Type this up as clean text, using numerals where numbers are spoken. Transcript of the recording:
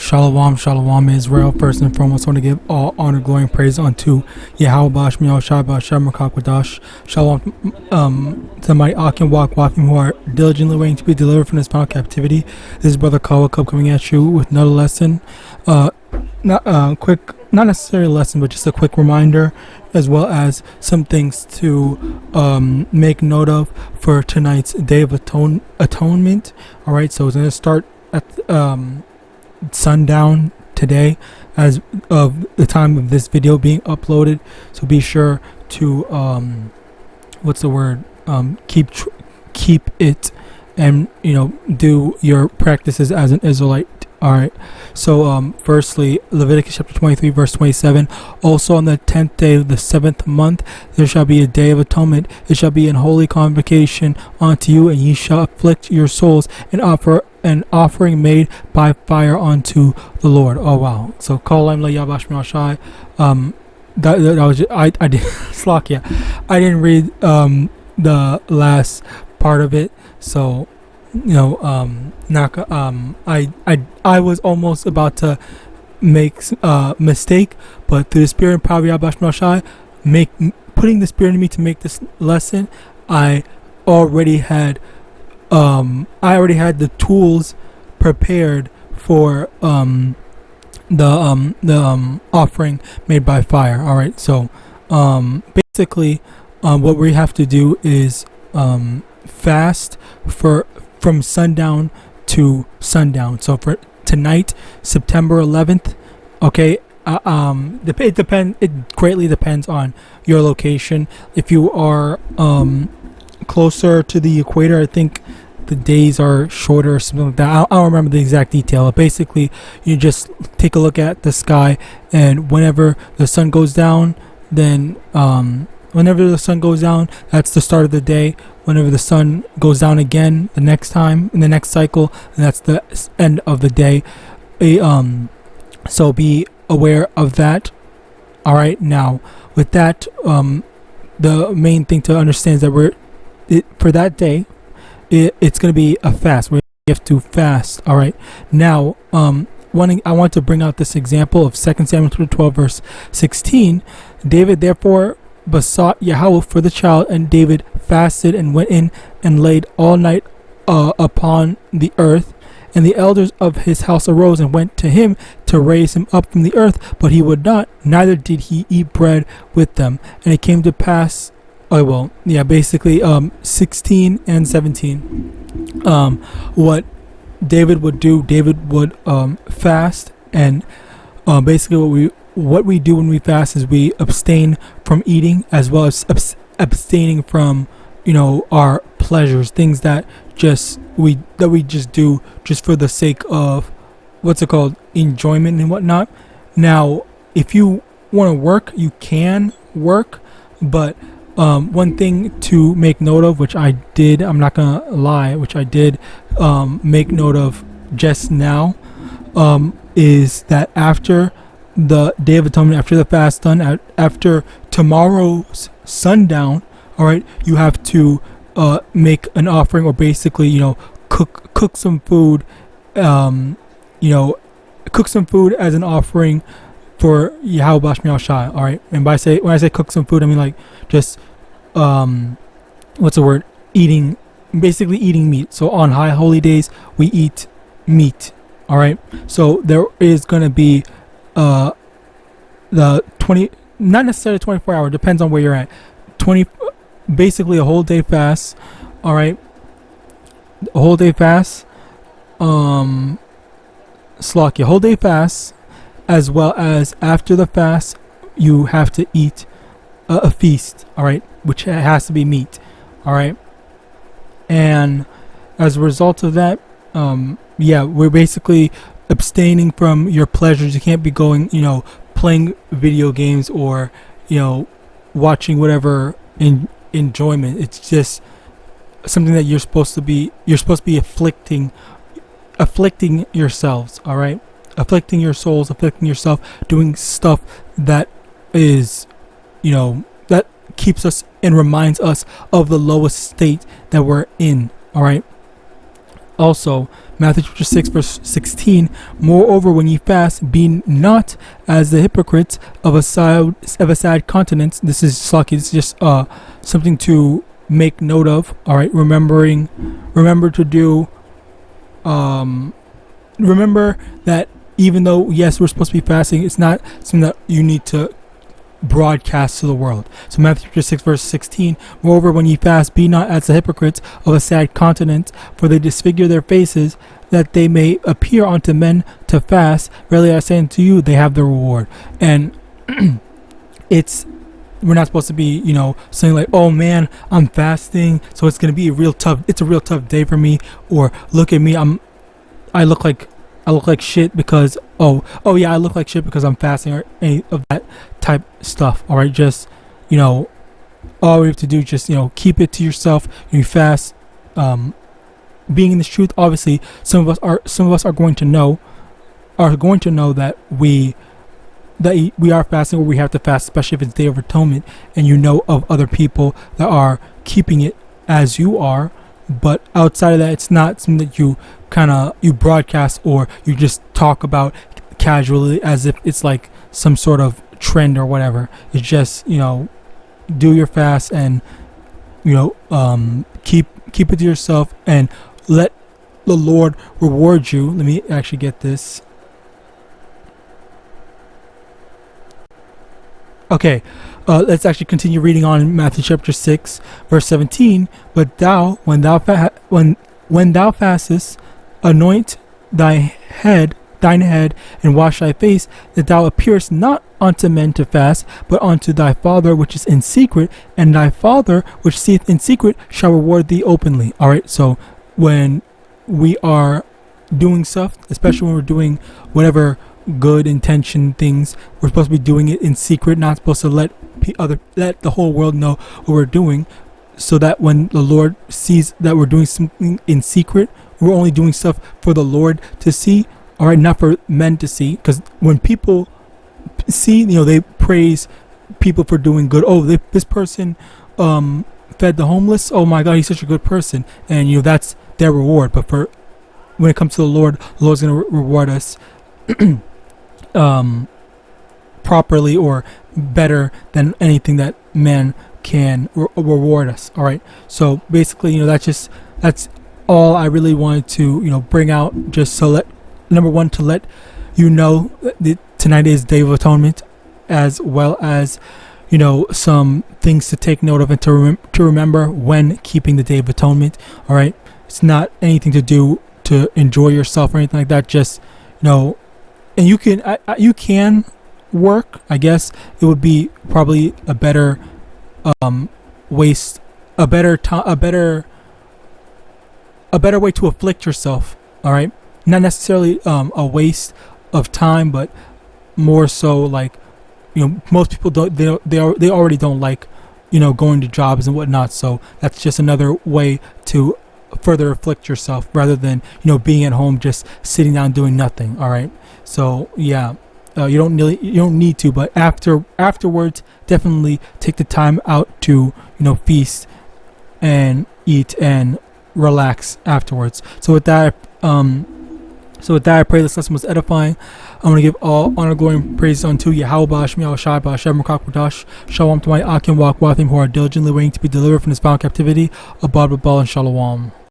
Shalom, shalom, Israel. First and foremost, I want to give all honor, glory, and praise unto YAHAWASHI. Shalom to my Akim Wafim who are diligently waiting to be delivered from this final captivity. This is Brother Kawa coming at you with another lesson. Not necessarily a lesson, but just a quick reminder, as well as some things to make note of for tonight's Day of Atonement. All right, so it's going to start at sundown today as of the time of this video being uploaded, so be sure to keep it, and do your practices as an Israelite. All right, so firstly, Leviticus chapter 23 verse 27, also on the 10th day of the 7th month there shall be a day of atonement. It shall be an holy convocation unto you, and ye shall afflict your souls and offer an offering made by fire unto the Lord. Oh wow. So call him LAWAYA. That was just, I did Slakia. I didn't read the last part of it, so I was almost about to make a mistake, but through the Spirit and power of YAHAWASHI putting the Spirit in me to make this lesson, I already had the tools prepared for the offering made by fire. All right, so basically what we have to do is fast from sundown to sundown. So for tonight, September 11th, okay, it greatly depends on your location. If you are closer to the equator, I think the days are shorter or something like that. I don't remember the exact detail. Basically, you just take a look at the sky, and whenever the sun goes down, then that's the start of the day. Whenever the sun goes down again the next time in the next cycle, and that's the end of the day. So be aware of that. All right, now with that, the main thing to understand is that for that day, it's going to be a fast. We have to fast. All right, now I want to bring out this example of 2 Samuel 12 verse 16. David therefore besought Yahweh for the child, and David fasted and went in and laid all night upon the earth. And the elders of his house arose and went to him to raise him up from the earth, but he would not, neither did he eat bread with them. And it came to pass, basically 16 and 17. What David would do, David would fast, and basically what we do when we fast is we abstain from eating, as well as abstaining from our pleasures, things that we just do just for the sake of enjoyment and whatnot. Now if you want to work, you can work, but one thing to make note of, which I did, I'm not gonna lie, which I did make note of just now, is that after the Day of Atonement, after the fast done, after tomorrow's sundown, all right, you have to make an offering, or basically cook some food, cook some food as an offering for YAHAWASHI. All right, and when I say cook some food, I mean like just eating meat. So on high holy days we eat meat. All right, so there is going to be the 20, not necessarily 24 hour, depends on where you're at, basically a whole day fast. All right, a whole day fast, whole day fast, as well as after the fast you have to eat a feast. All right, which has to be meat. All right, and as a result of that, we're basically abstaining from your pleasures. You can't be going playing video games or watching whatever enjoyment. It's just something that you're supposed to be afflicting yourselves. All right, afflicting your souls, afflicting yourself, doing stuff that is that keeps us and reminds us of the lowest state that we're in. All right, also Matthew chapter 6 verse 16. Moreover, when ye fast, be not as the hypocrites of a sad countenance. This is Slaki. This is just something to make note of. All right, remember to do. Remember that even though yes, we're supposed to be fasting, it's not something that you need to broadcast to the world. So Matthew chapter 6 verse 16. Moreover, when ye fast, be not as the hypocrites of a sad countenance, for they disfigure their faces, that they may appear unto men to fast. Verily I say unto you, they have their reward. And we're not supposed to be, saying like, oh man, I'm fasting, so it's gonna be a real tough day for me, or look at me, I look like shit because I look like shit because I'm fasting, or any of that type stuff. All right, just all we have to do is just keep it to yourself. You fast, being in this truth. Obviously, some of us are going to know that we are fasting, or we have to fast, especially if it's Day of Atonement, and of other people that are keeping it as you are. But outside of that, it's not something that you broadcast, or you just talk about casually as if it's like some sort of trend or whatever. It's just do your fast and keep it to yourself, and let the Lord reward you. Let me actually get this. Okay, let's actually continue reading on in Matthew chapter 6 verse 17. But thou, when thou fastest, anoint thine head, and wash thy face, that thou appearest not unto men to fast, but unto thy Father which is in secret, and thy Father which seeth in secret shall reward thee openly. All right, so when we are doing stuff, especially when we're doing whatever good intention things, we're supposed to be doing it in secret, not supposed to let the whole world know what we're doing, so that when the Lord sees that we're doing something in secret, we're only doing stuff for the Lord to see. All right, not for men to see, because when people see, they praise people for doing good. Oh, this person fed the homeless. Oh my God, he's such a good person, and that's their reward. But when it comes to the Lord's going to reward us properly, or better than anything that man can reward us. All right, so basically, that's all I really wanted to bring out, just so let you know that tonight is Day of Atonement, as well as some things to take note of and to remember when keeping the Day of Atonement. All right, it's not anything to do to enjoy yourself or anything like that. Just and you can work. I guess it would be probably a better a better way to afflict yourself. All right, not necessarily a waste of time, but more so like most people they already don't like going to jobs and whatnot. So that's just another way to further afflict yourself, rather than being at home just sitting down doing nothing. All right, so yeah, you don't need to, but afterwards definitely take the time out to feast and eat and relax afterwards. So with that, I pray this lesson was edifying. I'm going to give all honor, glory, and praise unto YAHAWAH, Shalom to my Akim Wak Wathim, who are diligently waiting to be delivered from this found captivity. Abad, Babal, and Shalom.